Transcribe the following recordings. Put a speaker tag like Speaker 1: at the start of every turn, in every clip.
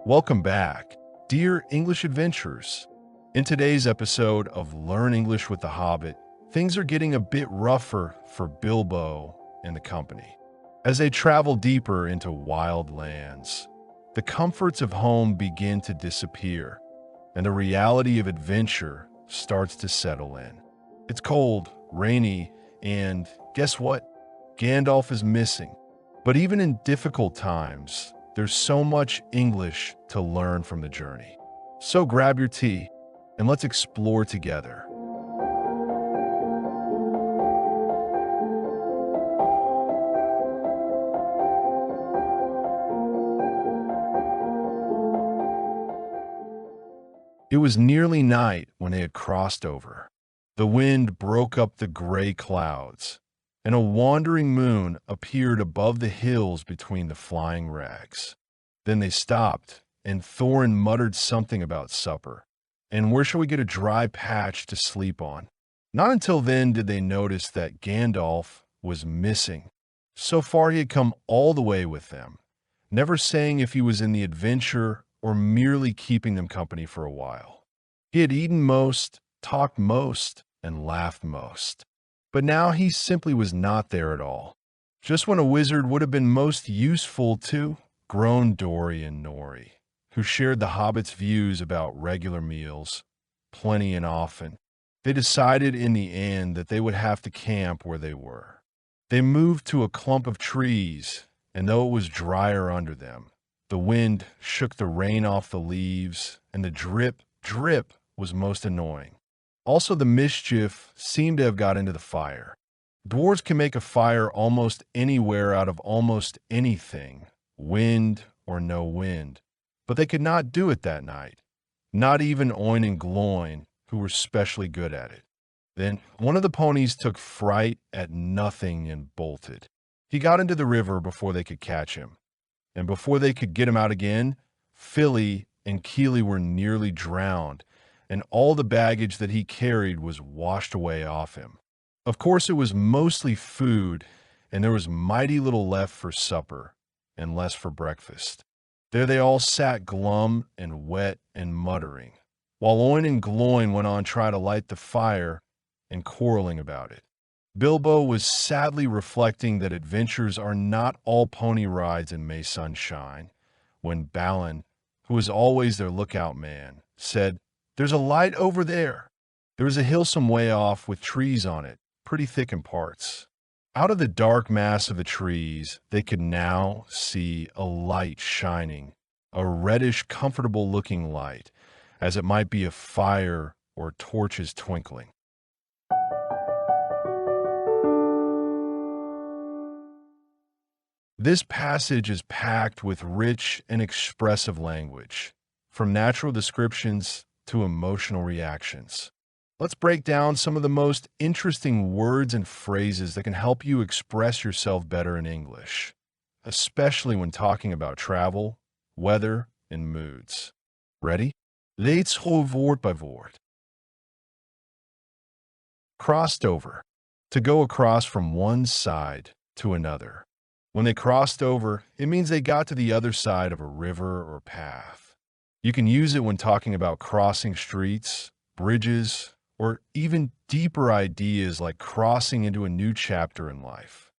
Speaker 1: Welcome back, dear English adventurers. In today's episode of Learn English with the Hobbit, things are getting a bit rougher for Bilbo and the company. As they travel deeper into wild lands, the comforts of home begin to disappear, and the reality of adventure starts to settle in. It's cold, rainy, and guess what? Gandalf is missing. But even in difficult times, there's so much English to learn from the journey. So grab your tea and let's explore together. It was nearly night when they had crossed over. The wind broke up the gray clouds, and a wandering moon appeared above the hills between the flying rags. Then they stopped, and Thorin muttered something about supper. And where shall we get a dry patch to sleep on? Not until then did they notice that Gandalf was missing. So far he had come all the way with them, never saying if he was in the adventure or merely keeping them company for a while. He had eaten most, talked most, and laughed most. But now he simply was not there at all. Just when a wizard would have been most useful to, groaned Dori and Nori, who shared the hobbits' views about regular meals, plenty and often. They decided in the end that they would have to camp where they were. They moved to a clump of trees, and though it was drier under them, the wind shook the rain off the leaves, and the drip, drip was most annoying. Also, the mischief seemed to have got into the fire. Dwarves can make a fire almost anywhere out of almost anything, wind or no wind. But they could not do it that night, not even Oin and Gloin, who were specially good at it. Then one of the ponies took fright at nothing and bolted. He got into the river before they could catch him. And before they could get him out again, Philly and Keely were nearly drowned, and all the baggage that he carried was washed away off him. Of course, it was mostly food, and there was mighty little left for supper, and less for breakfast. There they all sat glum and wet and muttering, while Oin and Gloin went on trying to light the fire and quarreling about it. Bilbo was sadly reflecting that adventures are not all pony rides and May sunshine, when Balin, who was always their lookout man, said, "There's a light over there." There was a hill some way off with trees on it, pretty thick in parts. Out of the dark mass of the trees, they could now see a light shining, a reddish, comfortable-looking light, as it might be a fire or torches twinkling. This passage is packed with rich and expressive language, from natural descriptions to emotional reactions. Let's break down some of the most interesting words and phrases that can help you express yourself better in English, especially when talking about travel, weather, and moods. Ready? Let's go word by word. Crossed over. To go across from one side to another. When they crossed over, it means they got to the other side of a river or path. You can use it when talking about crossing streets, bridges, or even deeper ideas like crossing into a new chapter in life.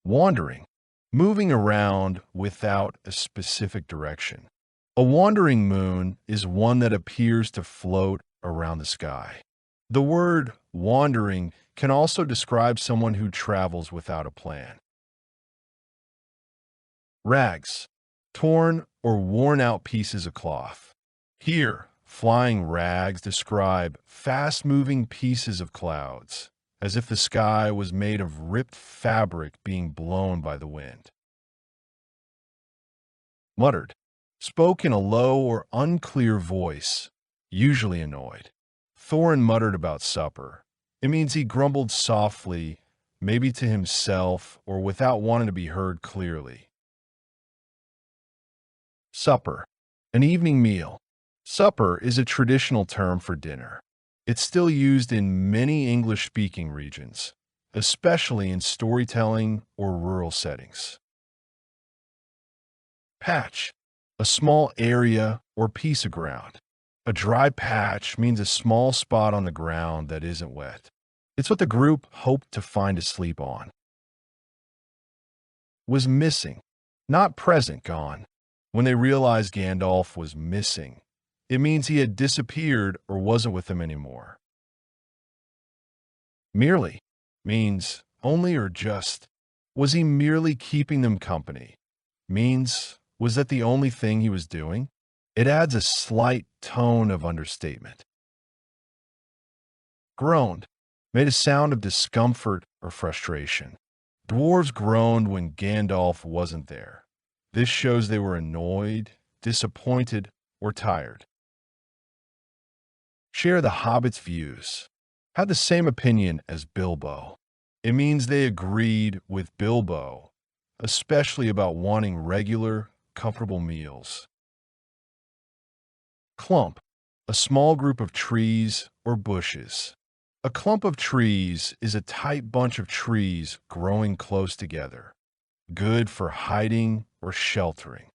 Speaker 1: Wandering. Moving around without a specific direction. A wandering moon is one that appears to float around the sky. The word wandering can also describe someone who travels without a plan. Rags. Torn or worn-out pieces of cloth. Here, flying rags describe fast-moving pieces of clouds, as if the sky was made of ripped fabric being blown by the wind. Muttered. Spoke in a low or unclear voice, usually annoyed. Thorin muttered about supper. It means he grumbled softly, maybe to himself or without wanting to be heard clearly. Supper. An evening meal. Supper is a traditional term for dinner. It's still used in many English-speaking regions, especially in storytelling or rural settings. Patch, a small area or piece of ground. A dry patch means a small spot on the ground that isn't wet. It's what the group hoped to find to sleep on. Was missing, not present, gone. When they realized Gandalf was missing, it means he had disappeared or wasn't with them anymore. Merely means only or just. Was he merely keeping them company? Means, was that the only thing he was doing? It adds a slight tone of understatement. Groaned, made a sound of discomfort or frustration. Dwarves groaned when Gandalf wasn't there. This shows they were annoyed, disappointed, or tired. Share the Hobbit's views. Had the same opinion as Bilbo. It means they agreed with Bilbo, especially about wanting regular, comfortable meals. Clump, a small group of trees or bushes. A clump of trees is a tight bunch of trees growing close together, good for hiding or sheltering.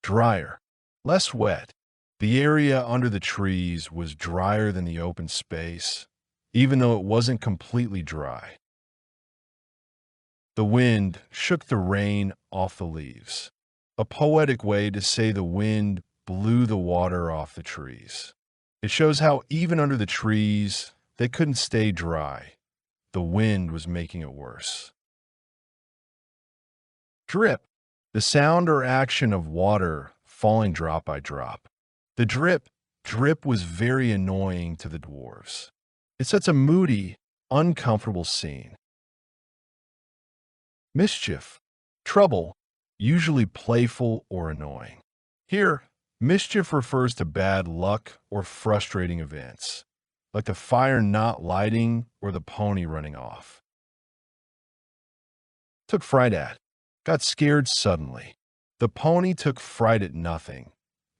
Speaker 1: Drier, less wet. The area under the trees was drier than the open space, even though it wasn't completely dry. The wind shook the rain off the leaves, a poetic way to say the wind blew the water off the trees. It shows how even under the trees, they couldn't stay dry. The wind was making it worse. Drip, the sound or action of water falling drop by drop. The drip was very annoying to the dwarves. It sets a moody, uncomfortable scene. Mischief, trouble, usually playful or annoying. Here, mischief refers to bad luck or frustrating events, like the fire not lighting or the pony running off. Took fright at, got scared suddenly. The pony took fright at nothing,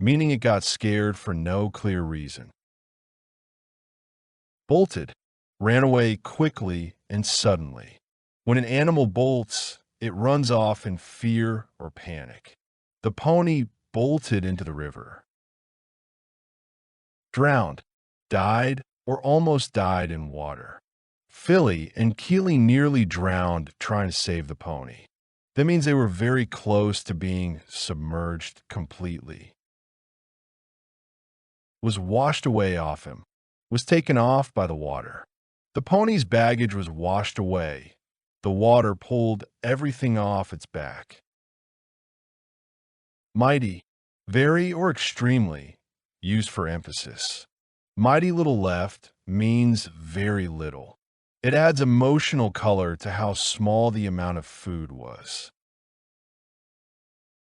Speaker 1: meaning it got scared for no clear reason. Bolted, ran away quickly and suddenly. When an animal bolts, it runs off in fear or panic. The pony bolted into the river. Drowned, died, or almost died in water. Philly and Keely nearly drowned trying to save the pony. That means they were very close to being submerged completely. Was washed away off him. Was taken off by the water. The pony's baggage was washed away. The water pulled everything off its back. Mighty, very or extremely, used for emphasis. Mighty little left means very little. It adds emotional color to how small the amount of food was.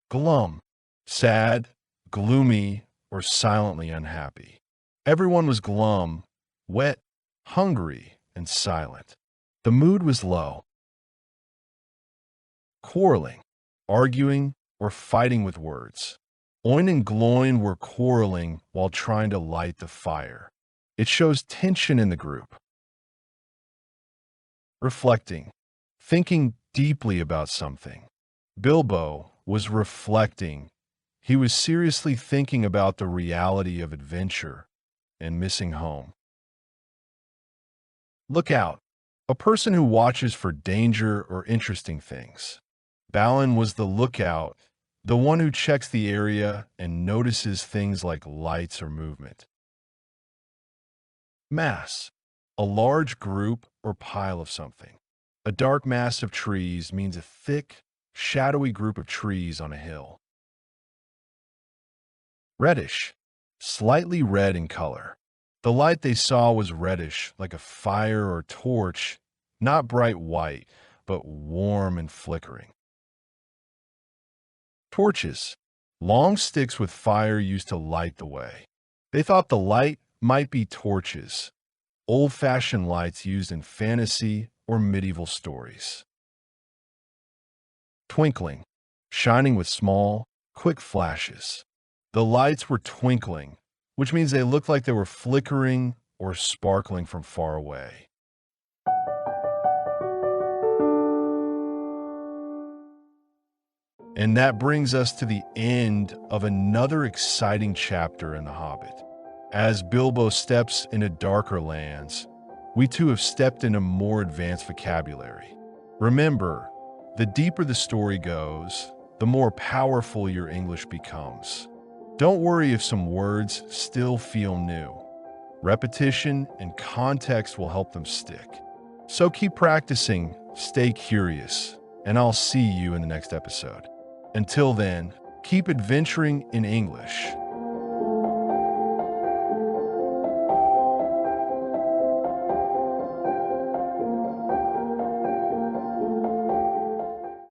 Speaker 1: Glum, sad, gloomy, or silently unhappy. Everyone was glum, wet, hungry, and silent. The mood was low. Quarrelling, arguing, or fighting with words. Oin and Gloin were quarreling while trying to light the fire. It shows tension in the group. Reflecting, thinking deeply about something. Bilbo was reflecting. He was seriously thinking about the reality of adventure and missing home. Look out, a person who watches for danger or interesting things. Balin was the lookout, the one who checks the area and notices things like lights or movement. Mass, a large group or pile of something. A dark mass of trees means a thick, shadowy group of trees on a hill. Reddish, slightly red in color. The light they saw was reddish, like a fire or torch, not bright white, but warm and flickering. Torches, long sticks with fire used to light the way. They thought the light might be torches, old-fashioned lights used in fantasy or medieval stories. Twinkling, shining with small, quick flashes. The lights were twinkling, which means they looked like they were flickering or sparkling from far away. And that brings us to the end of another exciting chapter in The Hobbit. As Bilbo steps into darker lands, we too have stepped into more advanced vocabulary. Remember, the deeper the story goes, the more powerful your English becomes. Don't worry if some words still feel new. Repetition and context will help them stick. So keep practicing, stay curious, and I'll see you in the next episode. Until then, keep adventuring in English.